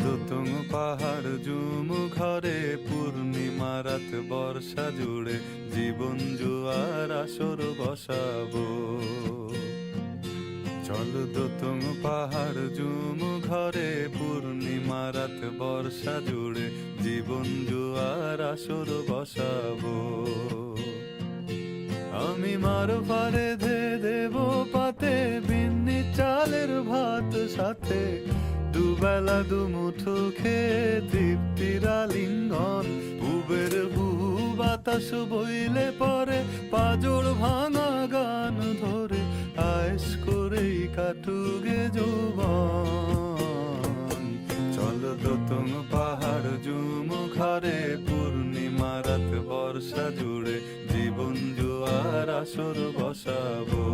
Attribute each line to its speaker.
Speaker 1: দোতং পাহাড় জুম ঘরে পূর্ণিমা রাত বর্ষা জুড়ে জীবন জুয়ার আসর বসাবো। চল দোতং পাহাড় জুম ঘরে পূর্ণিমা রাত বর্ষা জুড়ে জীবন জুয়ার আসর বসাবো। আমি মার পারে ধে দেব পাতে বিন্নি চালের ভাত সাথে, দুবেলা দুমুঠো খেয়ে তৃপ্তির আলিঙ্গন। উবের বুহু বাতাস বইলে পরে পাজর ভাঙা গান ধরে আয়েশ করেই কাটুগে যৌবন। চল দোতং পাহাড় জুম ঘরে পূর্ণিমা রাত বর্ষা জুড়ে জীবন জুয়ার আসর বসাবো।